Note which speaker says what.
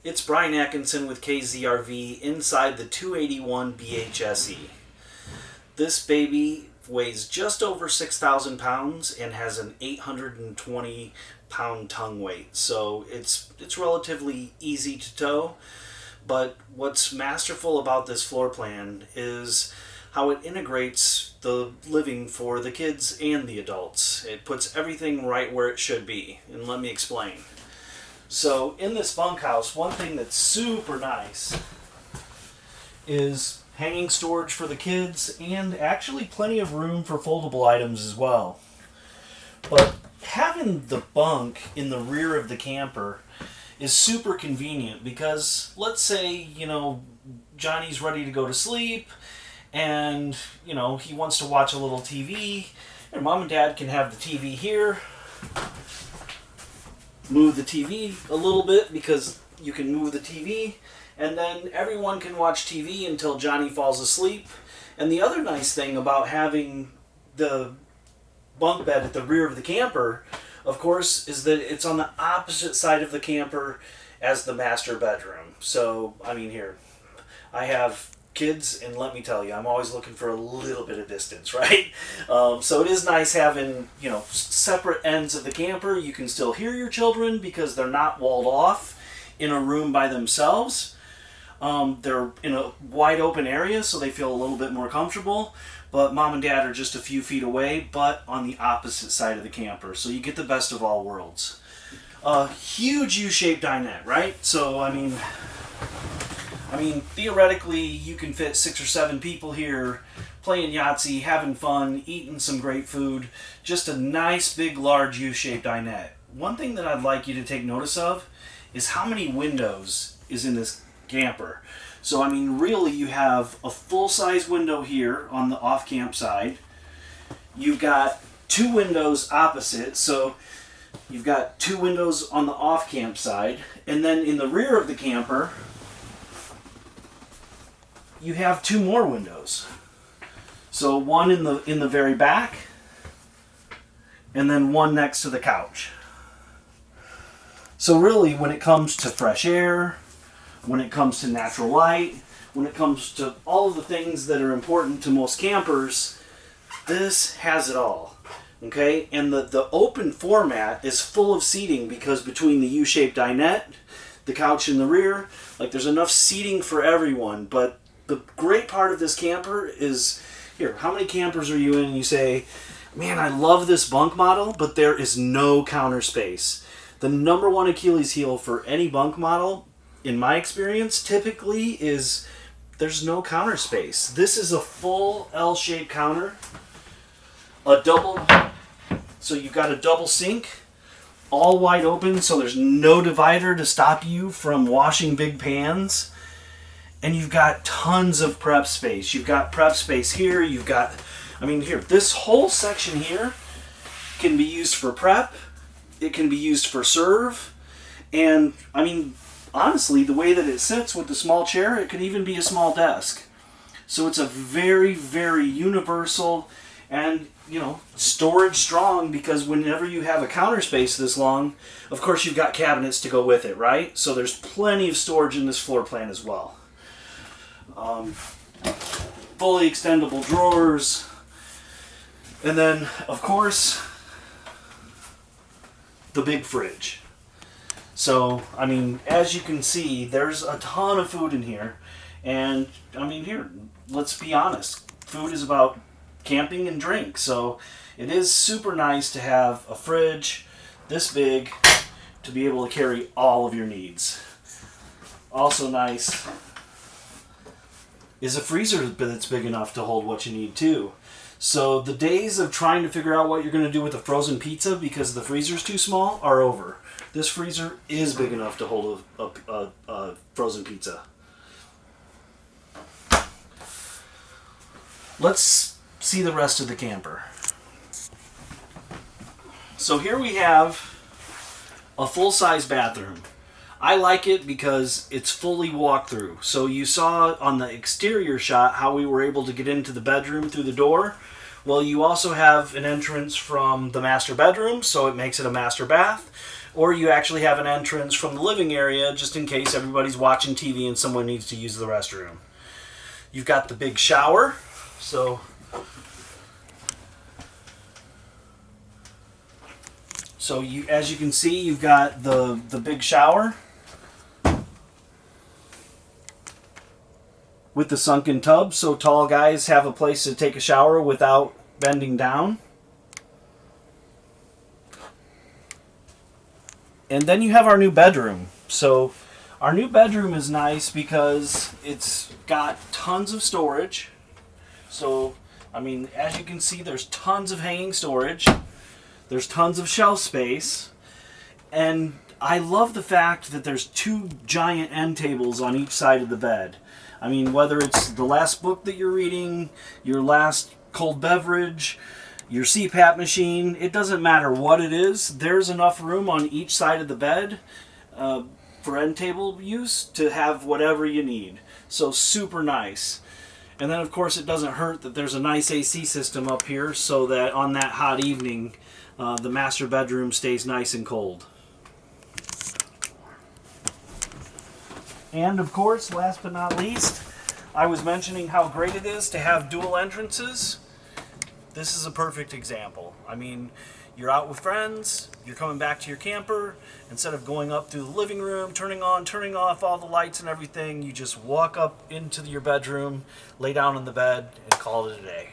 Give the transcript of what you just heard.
Speaker 1: It's Brian Atkinson with KZRV inside the 281 BHSE. This baby weighs just over 6,000 pounds and has an 820 pound tongue weight. So it's relatively easy to tow. But what's masterful about this floor plan is how it integrates the living for the kids and the adults. It puts everything right where it should be. And let me explain. So in this bunkhouse, one thing that's super nice is hanging storage for the kids and actually plenty of room for foldable items as well. But having the bunk in the rear of the camper is super convenient because let's say, Johnny's ready to go to sleep and, he wants to watch a little TV, and mom and dad can have the TV here. Move the TV a little bit because you can move the TV, and then everyone can watch TV until Johnny falls asleep. And the other nice thing about having the bunk bed at the rear of the camper, of course, is that it's on the opposite side of the camper as the master bedroom. So, here, I have kids, and let me tell you, I'm always looking for a little bit of distance, right? So it is nice having, separate ends of the camper. You can still hear your children because they're not walled off in a room by themselves. They're in a wide open area, so they feel a little bit more comfortable. But mom and dad are just a few feet away, but on the opposite side of the camper. So you get the best of all worlds. A huge U-shaped dinette, right? So, theoretically, you can fit 6 or 7 people here, playing Yahtzee, having fun, eating some great food. Just a nice, big, large U-shaped dinette. One thing that I'd like you to take notice of is how many windows is in this camper. So, really, you have a full-size window here on the off-camp side. You've got 2 windows opposite, so you've got 2 windows on the off-camp side. And then in the rear of the camper, you have 2 more windows. So one in the very back, and then one next to the couch. So really, when it comes to fresh air, when it comes to natural light, when it comes to all of the things that are important to most campers, this has it all. Okay? And the open format is full of seating because between the U-shaped dinette, the couch in the rear, there's enough seating for everyone. But the great part of this camper is, how many campers are you in and you say, man, I love this bunk model, but there is no counter space. The number one Achilles heel for any bunk model, in my experience, typically is there's no counter space. This is a full L-shaped counter, so you've got a double sink, all wide open, so there's no divider to stop you from washing big pans. And you've got tons of prep space. You've got prep space here. You've got, this whole section here can be used for prep. It can be used for serve. And, honestly, the way that it sits with the small chair, it could even be a small desk. So it's a very, very universal and, storage strong, because whenever you have a counter space this long, of course you've got cabinets to go with it, right? So there's plenty of storage in this floor plan as well. Fully extendable drawers, and then of course the big fridge. So as you can see, there's a ton of food in here, and here, let's be honest, food is about camping and drink, so it is super nice to have a fridge this big to be able to carry all of your needs. Also nice is a freezer that's big enough to hold what you need too. So the days of trying to figure out what you're going to do with a frozen pizza because the freezer's too small are over. This freezer is big enough to hold a frozen pizza. Let's see the rest of the camper. So here we have a full-size bathroom. I like it because it's fully walk-through. So you saw on the exterior shot how we were able to get into the bedroom through the door. Well, you also have an entrance from the master bedroom, so it makes it a master bath. or you actually have an entrance from the living area just in case everybody's watching TV and someone needs to use the restroom. You've got the big shower, so as you can see, you've got the big shower with the sunken tub, so tall guys have a place to take a shower without bending down. And then you have our new bedroom. So our new bedroom is nice because it's got tons of storage. So, I mean, as you can see, there's tons of hanging storage. There's tons of shelf space. And I love the fact that there's 2 giant end tables on each side of the bed. I mean, whether it's the last book that you're reading, your last cold beverage, your CPAP machine, it doesn't matter what it is, there's enough room on each side of the bed for end table use to have whatever you need. So super nice. And then of course it doesn't hurt that there's a nice AC system up here so that on that hot evening the master bedroom stays nice and cold. And of course, last but not least, I was mentioning how great it is to have dual entrances. This is a perfect example. I mean, you're out with friends, you're coming back to your camper, instead of going up through the living room, turning on, turning off all the lights and everything, you just walk up into your bedroom, lay down in the bed, and call it a day.